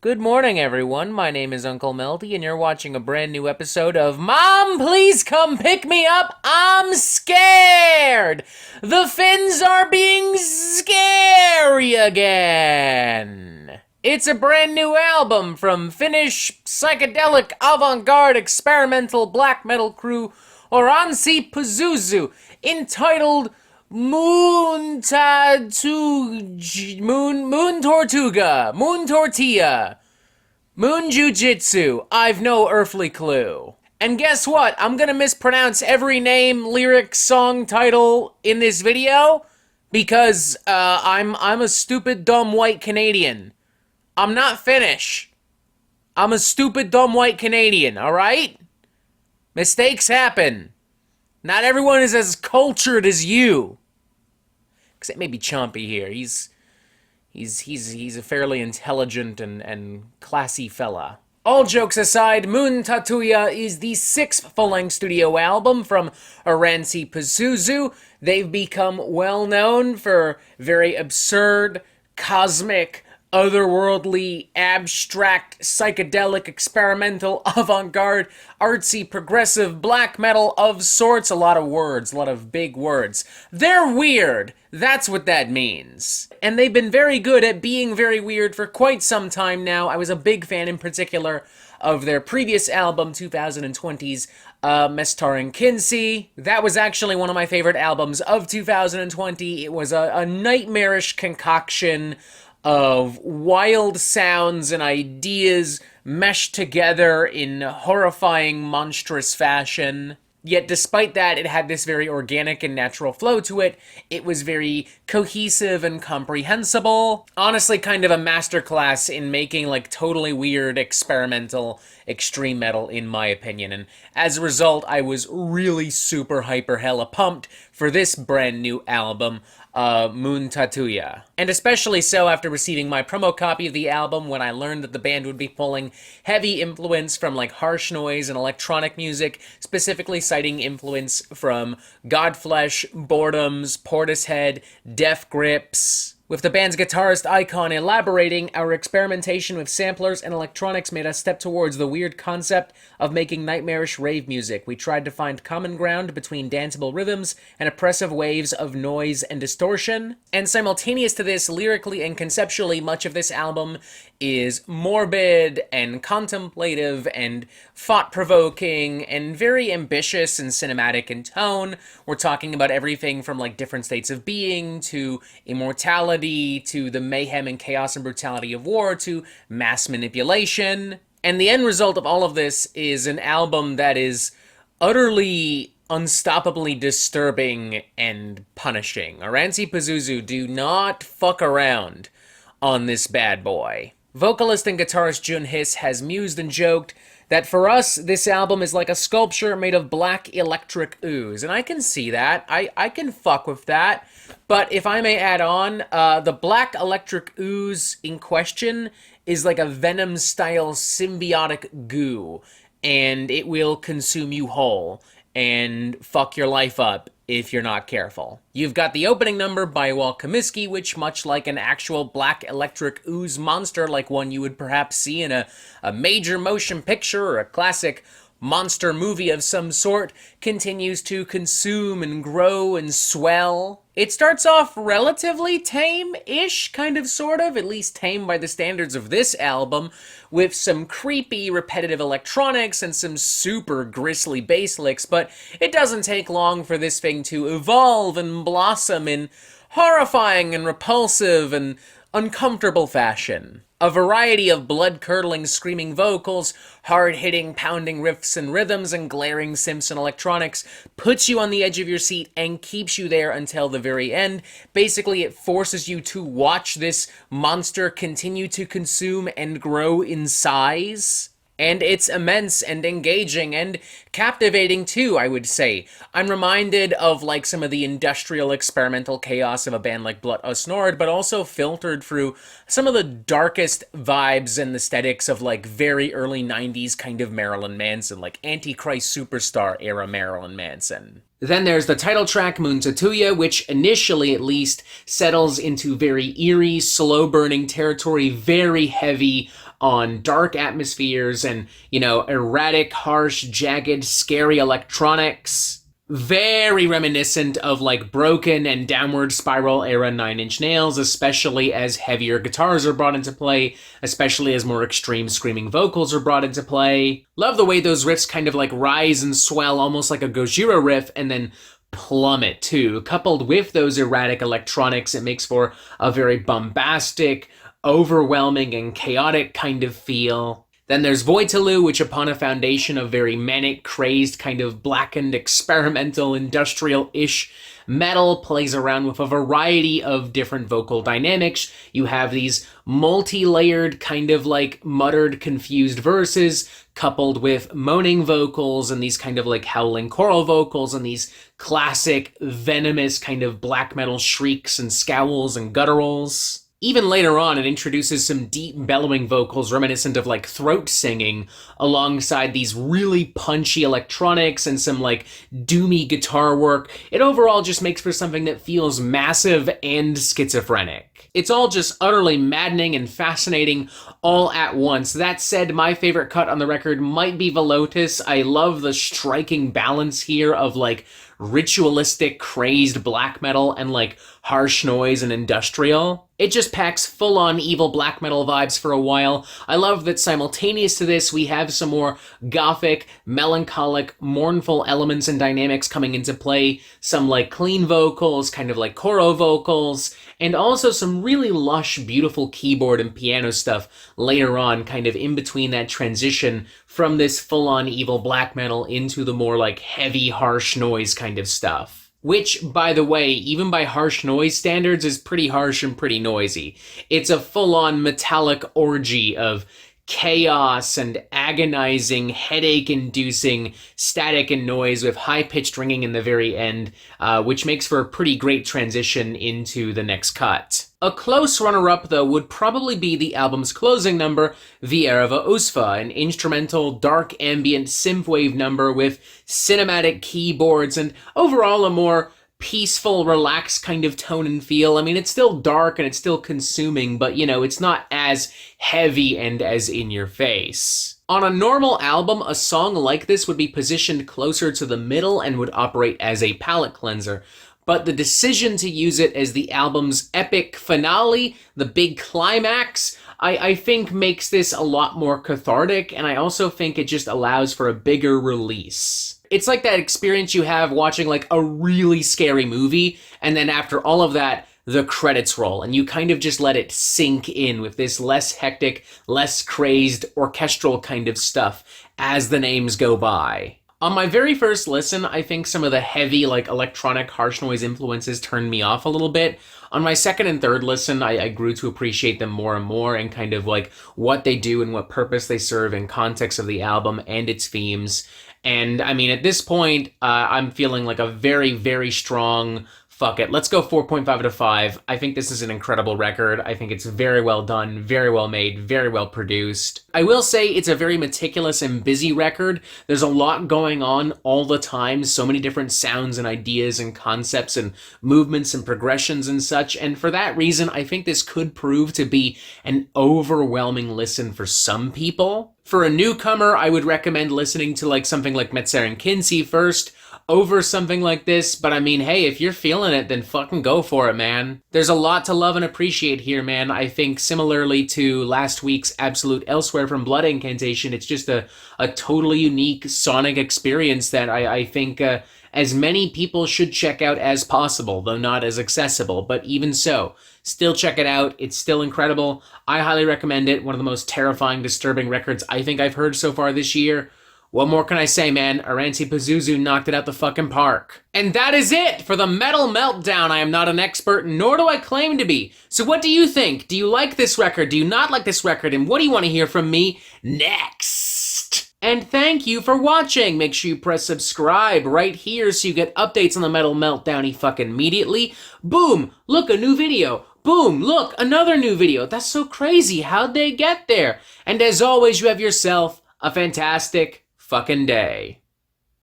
Good morning, everyone. My name is Uncle Melty, and you're watching a brand new episode of Mom, Please Come Pick Me Up. I'm scared. The Finns are being scary again. It's a brand new album from Finnish psychedelic avant-garde experimental black metal crew Oranssi Pazuzu, entitled Moon Tortilla, Moon Jujitsu, I've no earthly clue. And guess what? I'm gonna mispronounce every name, lyric, song, title in this video because I'm a stupid, dumb, white Canadian. I'm not Finnish. I'm a stupid, dumb, white Canadian, alright? Mistakes happen. Not everyone is as cultured as you. Except maybe Chompy here. He's a fairly intelligent and classy fella. All jokes aside, Muuntautuja is the sixth full-length studio album from Oranssi Pazuzu. They've become well known for very absurd, cosmic, otherworldly, abstract, psychedelic, experimental, avant-garde, artsy, progressive, black metal of sorts. A lot of words, a lot of big words. They're weird. That's what that means. And they've been very good at being very weird for quite some time now. I was a big fan in particular of their previous album, 2020's Mestar Kamsky. That was actually one of my favorite albums of 2020. It was a nightmarish concoction of wild sounds and ideas meshed together in horrifying, monstrous fashion. Yet despite that, it had this very organic and natural flow to it. It was very cohesive and comprehensible. Honestly, kind of a masterclass in making like totally weird, experimental, extreme metal, in my opinion. And as a result, I was really super hyper hella pumped for this brand new album, Muuntautuja. And especially so after receiving my promo copy of the album when I learned that the band would be pulling heavy influence from like harsh noise and electronic music, specifically citing influence from Godflesh, Boredoms, Portishead, Death Grips. With the band's guitarist Icon elaborating, our experimentation with samplers and electronics made us step towards the weird concept of making nightmarish rave music. We tried to find common ground between danceable rhythms and oppressive waves of noise and distortion. And simultaneous to this, lyrically and conceptually, much of this album is morbid and contemplative and thought-provoking and very ambitious and cinematic in tone. We're talking about everything from like different states of being to immortality to the mayhem and chaos and brutality of war to mass manipulation. And the end result of all of this is an album that is utterly unstoppably disturbing and punishing. Oranssi Pazuzu do not fuck around on this bad boy. Vocalist and guitarist Jun Hiss has mused and joked that for us, this album is like a sculpture made of black electric ooze. And I can see that. I can fuck with that. But if I may add on, the black electric ooze in question is like a Venom-style symbiotic goo. And it will consume you whole and fuck your life up if you're not careful. You've got the opening number by Kamsky, which, much like an actual black electric ooze monster, like one you would perhaps see in a major motion picture or a classic monster movie of some sort, continues to consume and grow and swell. It starts off relatively tame-ish, kind of, sort of, at least tame by the standards of this album, with some creepy, repetitive electronics and some super grisly bass licks, but it doesn't take long for this thing to evolve and blossom in horrifying and repulsive and uncomfortable fashion. A variety of blood-curdling, screaming vocals, hard-hitting, pounding riffs and rhythms, and glaring Simpson electronics puts you on the edge of your seat and keeps you there until the very end. Basically, it forces you to watch this monster continue to consume and grow in size. And it's immense and engaging and captivating too, I would say. I'm reminded of like some of the industrial experimental chaos of a band like Blood Snord, but also filtered through some of the darkest vibes and aesthetics of like very early 90s kind of Marilyn Manson, like Antichrist Superstar era Marilyn Manson. Then there's the title track, Muuntautuja, which initially, at least, settles into very eerie, slow-burning territory, very heavy, on dark atmospheres and, erratic, harsh, jagged, scary electronics. Very reminiscent of like Broken and Downward Spiral era Nine Inch Nails, especially as heavier guitars are brought into play, especially as more extreme screaming vocals are brought into play. Love the way those riffs kind of like rise and swell almost like a Gojira riff and then plummet too. Coupled with those erratic electronics, it makes for a very bombastic, overwhelming, and chaotic kind of feel. Then there's Voyo, which upon a foundation of very manic, crazed, kind of blackened, experimental, industrial-ish metal, plays around with a variety of different vocal dynamics. You have these multi-layered, kind of like muttered, confused verses, coupled with moaning vocals and these kind of like howling choral vocals and these classic, venomous kind of black metal shrieks and scowls and gutturals. Even later on, it introduces some deep bellowing vocals reminiscent of like throat singing alongside these really punchy electronics and some like doomy guitar work. It overall just makes for something that feels massive and schizophrenic. It's all just utterly maddening and fascinating all at once. That said, my favorite cut on the record might be Velus. I love the striking balance here of like ritualistic, crazed black metal and like harsh noise and industrial. It just packs full-on evil black metal vibes for a while. I love that simultaneous to this, we have some more gothic, melancholic, mournful elements and dynamics coming into play. Some like clean vocals, kind of like choral vocals, and also some really lush, beautiful keyboard and piano stuff later on, kind of in between that transition from this full-on evil black metal into the more like heavy, harsh noise kind of stuff. Which, by the way, even by harsh noise standards, is pretty harsh and pretty noisy. It's a full-on metallic orgy of chaos and agonizing, headache-inducing static and noise with high-pitched ringing in the very end, which makes for a pretty great transition into the next cut. A close runner-up, though, would probably be the album's closing number, Vierva Usfa, an instrumental, dark ambient synthwave number with cinematic keyboards and overall a more peaceful, relaxed kind of tone and feel. I mean, it's still dark and it's still consuming, but, it's not as heavy and as in your face. On a normal album, a song like this would be positioned closer to the middle and would operate as a palate cleanser. But the decision to use it as the album's epic finale, the big climax, I think makes this a lot more cathartic, and I also think it just allows for a bigger release. It's like that experience you have watching like a really scary movie, and then after all of that, the credits roll, and you kind of just let it sink in with this less hectic, less crazed, orchestral kind of stuff as the names go by. On my very first listen, I think some of the heavy, like, electronic harsh noise influences turned me off a little bit. On my second and third listen, I grew to appreciate them more and more and kind of, like, what they do and what purpose they serve in context of the album and its themes. And, I mean, at this point, I'm feeling like a very, very strong fuck it. Let's go 4.5 out of 5. I think this is an incredible record. I think it's very well done, very well made, very well produced. I will say it's a very meticulous and busy record. There's a lot going on all the time, so many different sounds and ideas and concepts and movements and progressions and such, and for that reason, I think this could prove to be an overwhelming listen for some people. For a newcomer, I would recommend listening to like something like Metzer and Kinsey first, over something like this, but I mean, hey, if you're feeling it, then fucking go for it, man. There's a lot to love and appreciate here, man. I think similarly to last week's Absolute Elsewhere from Blood Incantation, it's just a totally unique sonic experience that I think as many people should check out as possible, though not as accessible, but even so, still check it out. It's still incredible. I highly recommend it. One of the most terrifying, disturbing records I think I've heard so far this year. What more can I say, man? Oranssi Pazuzu knocked it out the fucking park. And that is it for the Metal Meltdown. I am not an expert, nor do I claim to be. So what do you think? Do you like this record? Do you not like this record? And what do you want to hear from me next? And thank you for watching. Make sure you press subscribe right here so you get updates on the Metal Meltdown fucking immediately. Boom! Look, a new video. Boom! Look, another new video. That's so crazy. How'd they get there? And as always, you have yourself a fantastic fucking day.